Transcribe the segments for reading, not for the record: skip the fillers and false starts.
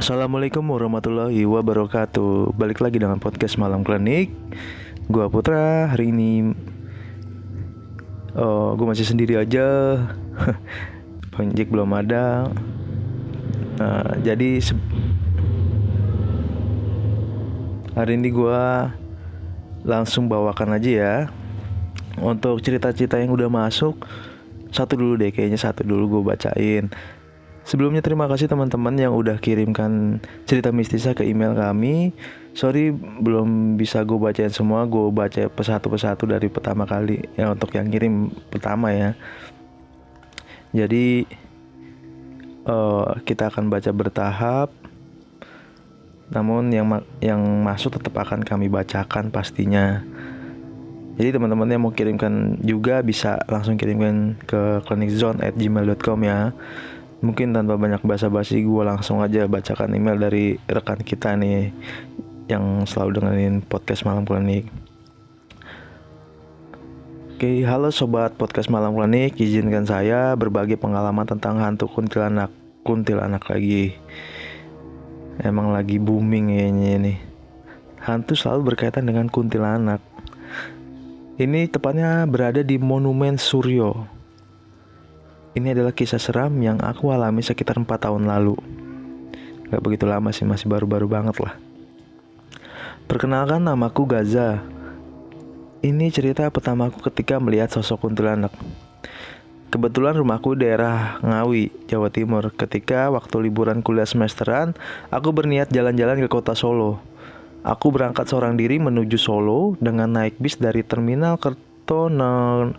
Assalamualaikum warahmatullahi wabarakatuh. Balik lagi dengan podcast Malam Klinik. Gua Putra. Hari ini gue masih sendiri aja. Bang Jack belum ada. Jadi hari ini gue langsung bawakan aja ya. Untuk cerita-cerita yang udah masuk, satu dulu gue bacain. Sebelumnya terima kasih teman-teman yang udah kirimkan cerita mistisnya ke email kami. Sorry belum bisa gue bacain semua. Gue baca persatu dari pertama kali ya, untuk yang kirim pertama ya. Jadi kita akan baca bertahap. Namun yang masuk tetap akan kami bacakan pastinya. Jadi teman-teman yang mau kirimkan juga bisa langsung kirimkan ke cliniczone@gmail.com ya. Mungkin tanpa banyak basa-basi, gue langsung aja bacakan email dari rekan kita nih yang selalu dengerin podcast Malam Klinik. Oke, halo sobat podcast Malam Klinik, izinkan saya berbagi pengalaman tentang hantu kuntilanak lagi. Emang lagi booming kayaknya ini. Hantu selalu berkaitan dengan kuntilanak. Ini tepatnya berada di Monumen Suryo. Ini adalah kisah seram yang aku alami sekitar 4 tahun lalu. Gak begitu lama sih, masih baru-baru banget lah. Perkenalkan, namaku Gaza. Ini cerita pertamaku ketika melihat sosok kuntilanak. Kebetulan rumahku daerah Ngawi, Jawa Timur. Ketika waktu liburan kuliah semesteran, aku berniat jalan-jalan ke kota Solo. Aku berangkat seorang diri menuju Solo dengan naik bis dari terminal Kertonegoro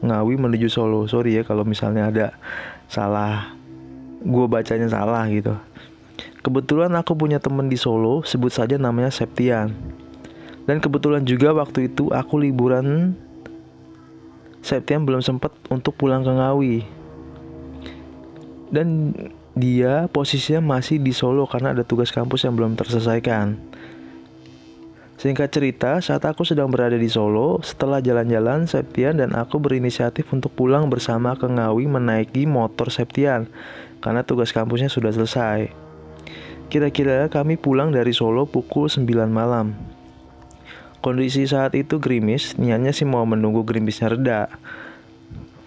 Ngawi menuju Solo. Sorry ya kalau misalnya ada salah, gue bacanya salah gitu. Kebetulan aku punya temen di Solo, sebut saja namanya Septian. Dan kebetulan juga waktu itu aku liburan, Septian belum sempat untuk pulang ke Ngawi. Dan dia posisinya masih di Solo karena ada tugas kampus yang belum terselesaikan. Singkat cerita, saat aku sedang berada di Solo, setelah jalan-jalan, Septian dan aku berinisiatif untuk pulang bersama ke Ngawi menaiki motor Septian, karena tugas kampusnya sudah selesai. Kira-kira kami pulang dari Solo pukul 9 malam. Kondisi saat itu gerimis, niatnya sih mau menunggu gerimisnya reda.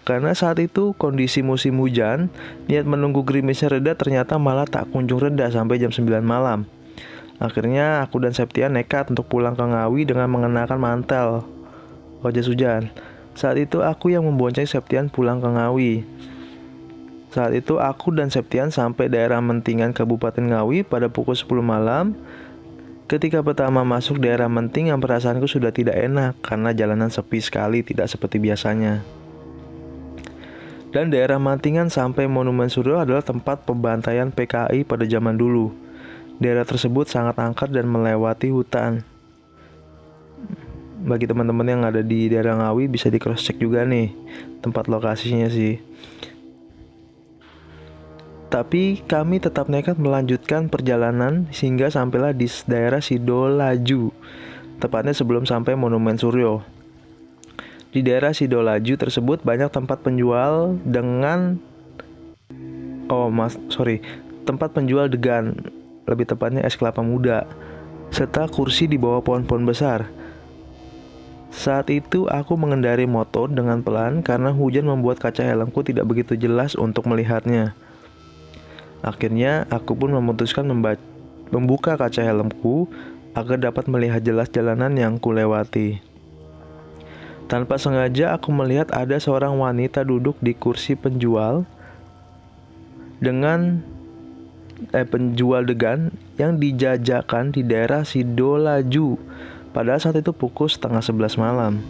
Karena saat itu kondisi musim hujan, niat menunggu gerimisnya reda ternyata malah tak kunjung reda sampai jam 9 malam. Akhirnya aku dan Septian nekat untuk pulang ke Ngawi dengan mengenakan mantel jas hujan. Saat itu aku yang membonceng Septian pulang ke Ngawi. Saat itu aku dan Septian sampai daerah Mentingan Kabupaten Ngawi pada pukul 10 malam. Ketika pertama masuk daerah Mentingan, perasaanku sudah tidak enak karena jalanan sepi sekali, tidak seperti biasanya. Dan daerah Mentingan sampai Monumen Suryo adalah tempat pembantaian PKI pada zaman dulu. Daerah tersebut sangat angker dan melewati hutan. Bagi teman-teman yang ada di daerah Ngawi bisa di cross check juga nih tempat lokasinya sih. Tapi kami tetap nekat melanjutkan perjalanan hingga sampailah di daerah Sidolaju, tepatnya sebelum sampai Monumen Suryo. Di daerah Sidolaju tersebut banyak tempat penjual tempat penjual degan, lebih tepatnya es kelapa muda, serta kursi di bawah pohon-pohon besar. Saat itu aku mengendari motor dengan pelan karena hujan membuat kaca helmku tidak begitu jelas untuk melihatnya. Akhirnya aku pun memutuskan membuka kaca helmku agar dapat melihat jelas jalanan yang kulewati. Tanpa sengaja aku melihat ada seorang wanita duduk di kursi penjual degan yang dijajakan di daerah Sidolaju. Padahal saat itu pukul 10:30 malam.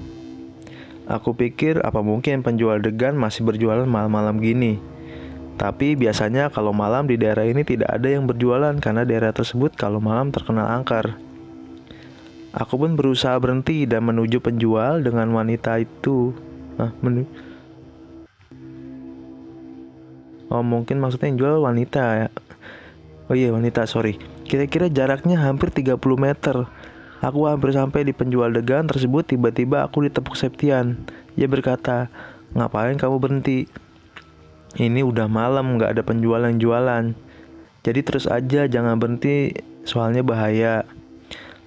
Aku pikir apa mungkin penjual degan masih berjualan malam-malam gini. Tapi biasanya kalau malam di daerah ini tidak ada yang berjualan karena daerah tersebut kalau malam terkenal angker. Aku pun berusaha berhenti dan menuju penjual dengan wanita itu. Mungkin maksudnya yang jual wanita ya. Oh iya wanita, sorry. Kira-kira jaraknya hampir 30 meter. Aku hampir sampai di penjual degan tersebut, tiba-tiba aku ditepuk Septian. Dia berkata, "Ngapain kamu berhenti?" Ini udah malam, gak ada penjual yang jualan. Jadi terus aja, jangan berhenti, soalnya bahaya.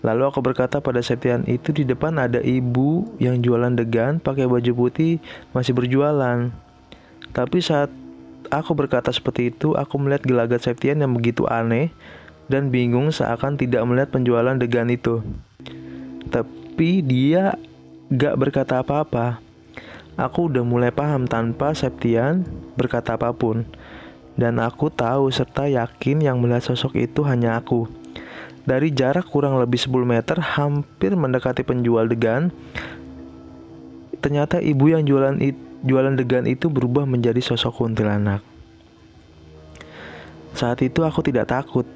Lalu aku berkata pada Septian, itu di depan ada ibu yang jualan degan pakai baju putih masih berjualan. Tapi saat aku berkata seperti itu, aku melihat gelagat Septian yang begitu aneh dan bingung seakan tidak melihat penjualan degan itu. Tapi dia gak berkata apa-apa. Aku udah mulai paham tanpa Septian berkata apapun. Dan aku tahu serta yakin yang melihat sosok itu hanya aku. Dari jarak kurang lebih 10 meter, hampir mendekati penjual degan, ternyata ibu yang jualan degan itu berubah menjadi sosok kuntilanak. Saat itu aku tidak takut,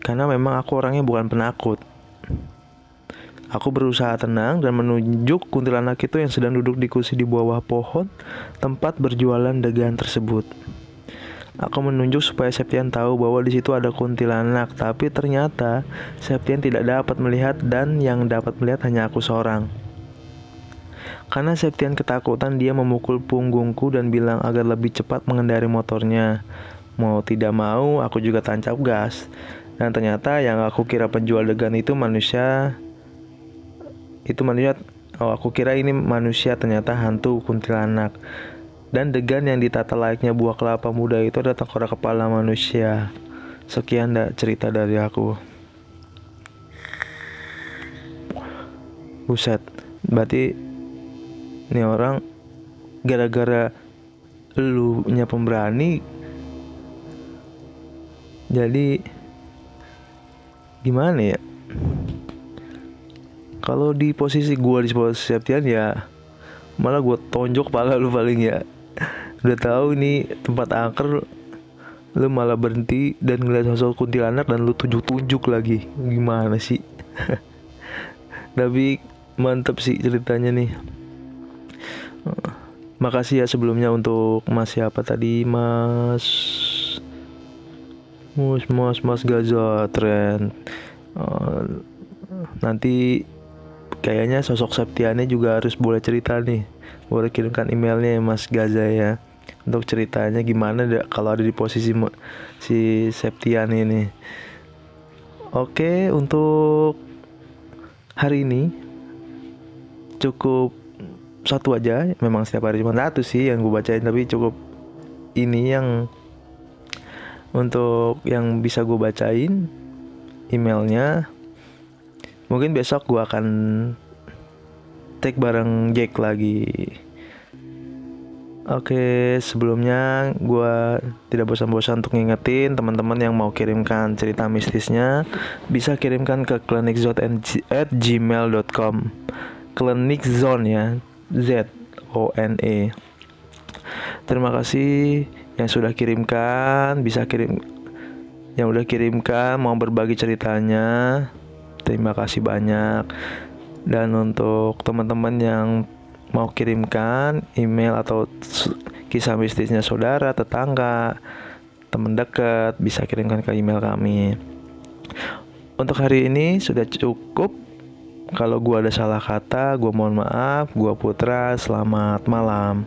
karena memang aku orangnya bukan penakut. Aku berusaha tenang dan menunjuk kuntilanak itu yang sedang duduk di kursi di bawah pohon tempat berjualan degan tersebut. Aku menunjuk supaya Septian tahu bahwa di situ ada kuntilanak, tapi ternyata Septian tidak dapat melihat dan yang dapat melihat hanya aku seorang. Karena Septian ketakutan, dia memukul punggungku dan bilang agar lebih cepat mengendari motornya. Mau tidak mau, aku juga tancap gas. Dan ternyata yang aku kira penjual degan itu manusia. Aku kira ini manusia, ternyata hantu kuntilanak. Dan degan yang ditata layaknya buah kelapa muda itu adalah tengkorak kepala manusia. Sekian cerita dari aku. Buset, berarti ini orang gara-gara elunya pemberani, jadi gimana ya? Kalau di posisi gue, di posisi Septian, ya malah gue tonjok kepala lu paling ya. Udah tahu ini tempat angker, lu malah berhenti dan ngeliat sosok kuntilanak dan lu tunjuk-tunjuk lagi. Gimana sih? Tapi mantep sih ceritanya nih. Makasih ya sebelumnya untuk Mas siapa tadi, Mas Gaza Trend. Nanti kayaknya sosok Septiannya juga harus boleh cerita nih. Boleh kirimkan emailnya ya Mas Gaza ya, untuk ceritanya gimana kalau ada di posisi si Septian ini. Oke, untuk hari ini cukup satu aja. Memang setiap hari cuma satu sih yang gue bacain, tapi cukup ini yang untuk yang bisa gue bacain emailnya. Mungkin besok gue akan take bareng Jack lagi. Oke, sebelumnya gue tidak bosan-bosan untuk ngingetin teman-teman yang mau kirimkan cerita mistisnya, bisa kirimkan ke cliniczone@gmail.com. Cliniczone ya, ZONE. Terima kasih yang sudah kirimkan, yang udah kirimkan mau berbagi ceritanya. Terima kasih banyak. Dan untuk teman-teman yang mau kirimkan email atau kisah mistisnya saudara, tetangga, teman dekat, bisa kirimkan ke email kami. Untuk hari ini sudah cukup. Kalau gua ada salah kata, gua mohon maaf. Gua Putra, selamat malam.